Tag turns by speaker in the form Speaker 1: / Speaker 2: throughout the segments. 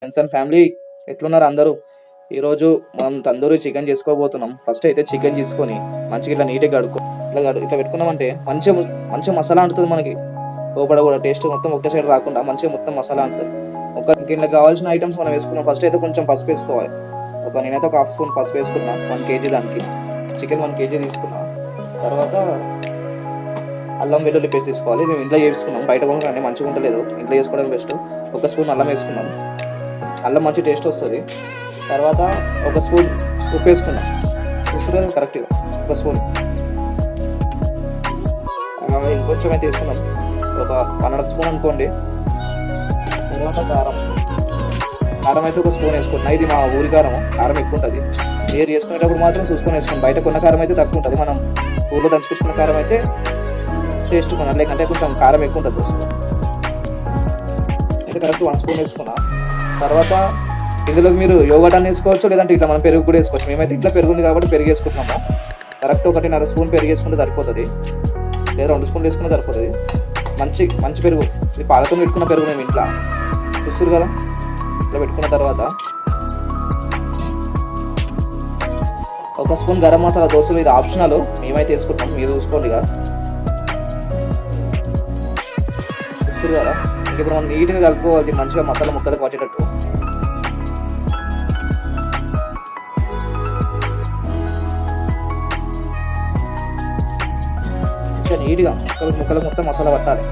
Speaker 1: Friends and family ఎట్లున్నారు అందరూ? ఈరోజు మనం తందూరి చికెన్ చేసుకోబోతున్నాం. ఫస్ట్ అయితే చికెన్ తీసుకొని మంచిగా ఇట్లా నీట్గా ఇట్లా పెట్టుకున్నామంటే మంచిగా మంచిగా మసాలా అంటుతుంది మనకి. లోపల కూడా టేస్ట్ మొత్తం ఒకే సైడ్ రాకుండా మంచిగా మొత్తం మసాలా అంటుంది. ఇంట్లో కావాల్సిన ఐటమ్స్ మనం వేసుకున్నాం. ఫస్ట్ అయితే కొంచెం పసుపు వేసుకోవాలి. నేనైతే ఒక హాఫ్ స్పూన్ పసుపు వేసుకున్నా 1 kg దానికి. చికెన్ 1 kg తీసుకున్నా. తర్వాత అల్లం వెల్లుల్లి పేస్ట్ తీసుకోవాలి. మేము ఇంట్లో చేసుకున్నాం, బయట కొనుక్కుంటే మంచిగా ఉండలేదు, ఇంట్లో చేసుకోవడం బెస్ట్. 1 స్పూన్ అల్లం వేసుకున్నాం. అల్లం మంచి టేస్ట్ వస్తుంది. తర్వాత 1 స్పూన్ ఉప్పు వేసుకున్నాం. చూసుకునే కరెక్ట్గా 1 స్పూన్. ఇంకొంచెం అయితే వేసుకున్నాం, ఒక 1.5 స్పూన్ అనుకోండి. తర్వాత కారం అయితే 1 స్పూన్ వేసుకుంటున్నా. ఇది మా ఊరి కారం, కారం ఎక్కువ ఉంటుంది. మీరు చేసుకునేటప్పుడు మాత్రం చూసుకొని వేసుకోండి. బయట కొన్న కారం అయితే తక్కువ ఉంటుంది. మనం ఊళ్ళో దంచుకున్న కారం అయితే టేస్ట్ కొనాలి, లేకంటే కొంచెం కారం ఎక్కువ ఉంటుంది. అయితే కరెక్ట్ 1 స్పూన్ వేసుకున్నా. తర్వాత ఇందులో మీరు యోగట్ అని వేసుకోవచ్చు, లేదంటే ఇట్లా మనం పెరుగు కూడా వేసుకోవచ్చు. మేమైతే ఇట్లా పెరుగు ఉంది కాబట్టి పెరుగు వేసుకుంటున్నాము. కరెక్ట్ 1.5 స్పూన్ పెరుగు వేసుకుంటే సరిపోతుంది, లేదా 2 స్పూన్లు వేసుకుంటే సరిపోతుంది. మంచి పెరుగు, ఇది పాలతో పెట్టుకున్న పెరుగు మేము ఇంట్లో. చూస్తారు కదా, ఇట్లా పెట్టుకున్న తర్వాత 1 స్పూన్ గరం మసాలా. దోస్తులు ఇది ఆప్షనల్, మేమైతే వేసుకుంటాం, మీరు చూసుకోండి ఇక. చూస్తారు కదా, ఇప్పుడు మనం నీట్గా కలుపుకోవాలి, మంచిగా మసాలా ముక్కలకు పట్టేటట్టు. నీట్గా ముక్కలకు మొత్తం మసాలా పట్టాలి.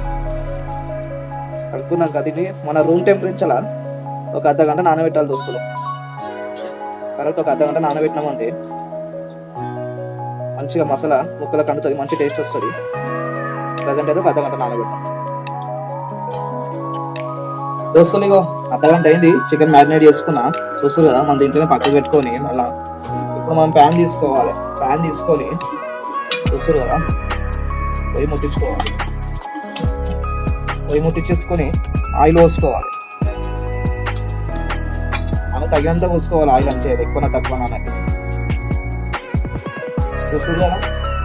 Speaker 1: కలుపుకున్నాక అది మన రూమ్ టెంపరేచర్ ఒక అర్ధగంట నానబెట్టాలి దోస్తులు. కరెక్ట్ ఒక అర్ధగంట నానబెట్టినామంటే మంచిగా మసాలా ముక్కలకు అంటుతుంది, మంచి టేస్ట్ వస్తుంది. ప్రజెంట్ అయితే ఒక అర్ధగంట నానబెట్టాం దోస్తులు. ఇగో అర్ధగంట అయింది, చికెన్ మ్యారినేట్ చేసుకున్నా. చూస్తారు కదా, మన దీంట్లోనే పక్కకు పెట్టుకొని మళ్ళీ ఇప్పుడు మనం ప్యాన్ తీసుకోవాలి. ప్యాన్ తీసుకొని చూస్తారు కదా, పొయ్యి ముట్టించుకోవాలి. పొయ్యి ముట్టించేసుకొని ఆయిల్ పోసుకోవాలి. మనం తగినంత పోసుకోవాలి ఆయిల్, అంతే, ఎక్కువ తక్కువ అనేది. చూస్తారు కదా,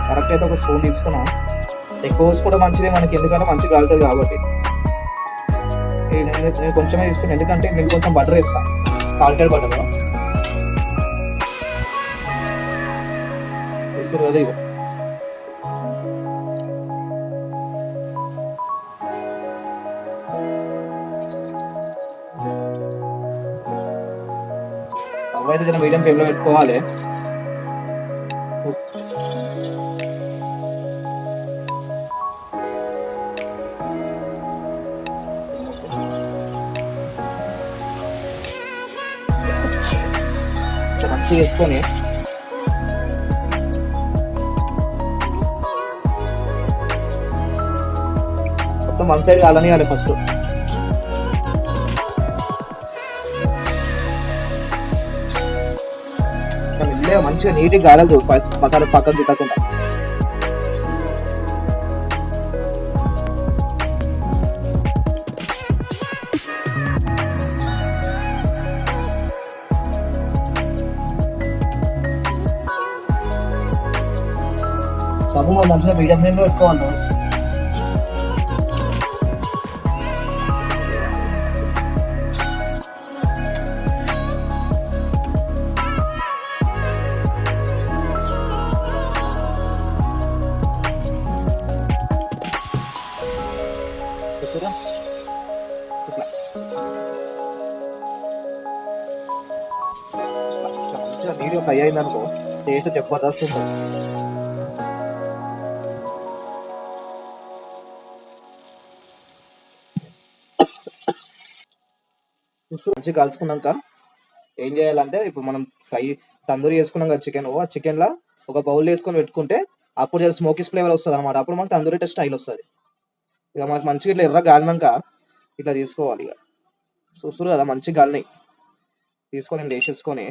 Speaker 1: కరెక్ట్ అయితే 1 స్పూన్ తీసుకున్నాం. ఎక్కువ పోసుకోవడం మంచిదే మనకి, ఎందుకంటే మంచిగా కాలుతుంది కాబట్టి. నేను కొంచెమే తీసుకున్నాను, ఎందుకంటే నేను కొంచెం బటర్ వేస్తాను, సాల్టెడ్ బటర్. చూస్తారు కదా, ఇగో అయితే మీడియం ఫ్లేమ్లో పెట్టుకోవాలి. మంచిగా వేసుకొని మొత్తం 1 సైడ్ కాలనియాలి ఫస్ట్. మంచిగా నీట్గా గాలదు, మసాలా పక్కన చుట్టకుండా. సబ్బు మంచిగా మీడియం ఫ్లేమ్లో పెట్టుకోవాలి. నీట్గా ఫ్రై అయిందనుకో, టేస్ట్ జబర్దస్త్ ఉంటుంది. మంచిగా కలుసుకున్నాక ఏం చేయాలంటే, ఇప్పుడు మనం తందూరి చేసుకున్నాం కదా చికెన్, ఆ చికెన్ లా ఒక బౌల్ వేసుకొని పెట్టుకుంటే అప్పుడు స్మోకీస్ ఫ్లేవర్ వస్తుంది అనమాట. అప్పుడు మనకి తందూరి టేస్ట్ స్టైల్ వస్తుంది. ఇక మనకి మంచిగా ఇట్లా ఎర్ర గాలినాక ఇట్లా తీసుకోవాలి. ఇక చూస్తారు కదా, మంచిగా గాలినాయి. తీసుకొని వేసేసుకొని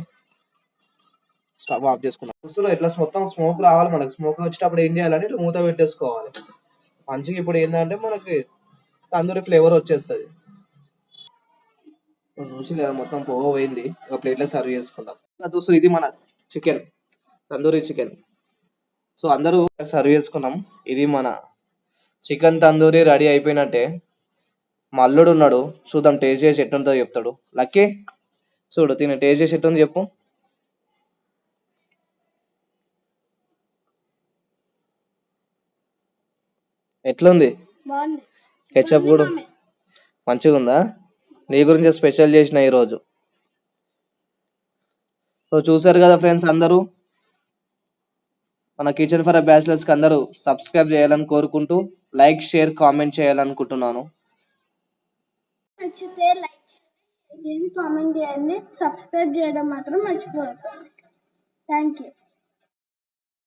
Speaker 1: స్టవ్ ఆఫ్ చేసుకున్నాం. చూస్తారు ఇట్లా మొత్తం స్మోక్ రావాలి మనకి. స్మోక్ వచ్చేటప్పుడు ఏం చేయాలంటే ఇట్లా మూత పెట్టేసుకోవాలి మంచిగా. ఇప్పుడు ఏంటంటే మనకి తందూరి ఫ్లేవర్ వచ్చేస్తుంది. చూసి లేదా, మొత్తం పొగ పోయింది. ఒక ప్లేట్లో సర్వ్ చేసుకుందాం. చూస్తారు, ఇది మన చికెన్, తందూరి చికెన్. సో అందరూ సర్వ్ చేసుకున్నాం. ఇది మన చికెన్ తందూరి రెడీ అయిపోయినట్టే. మా అల్లుడు ఉన్నాడు, చూద్దాం టేస్ట్ చేసి ఎట్లుంటుందో చెప్తాడు. లక్కీ చూడు తిని టేస్ట్ చేసి ఎట్లుంది చెప్పు. ఎట్లుంది? కెచప్ కూడా మంచిగా ఉందా? నీ గురించి స్పెషల్ చేసిన ఈరోజు. సో చూసారు కదా ఫ్రెండ్స్, అందరూ మన కిచెన్ ఫర్ బ్యాచిలర్స్ కి అందరూ సబ్స్క్రైబ్ చేయాలని కోరుకుంటూ, లైక్ షేర్ కామెంట్ చేయాలనుకుంటున్నాను.
Speaker 2: నచ్చితే లైక్ చేయండి, కామెంట్ చేయండి, సబ్స్క్రైబ్ చేయడం మాత్రం మర్చిపోవద్దు. Thank you.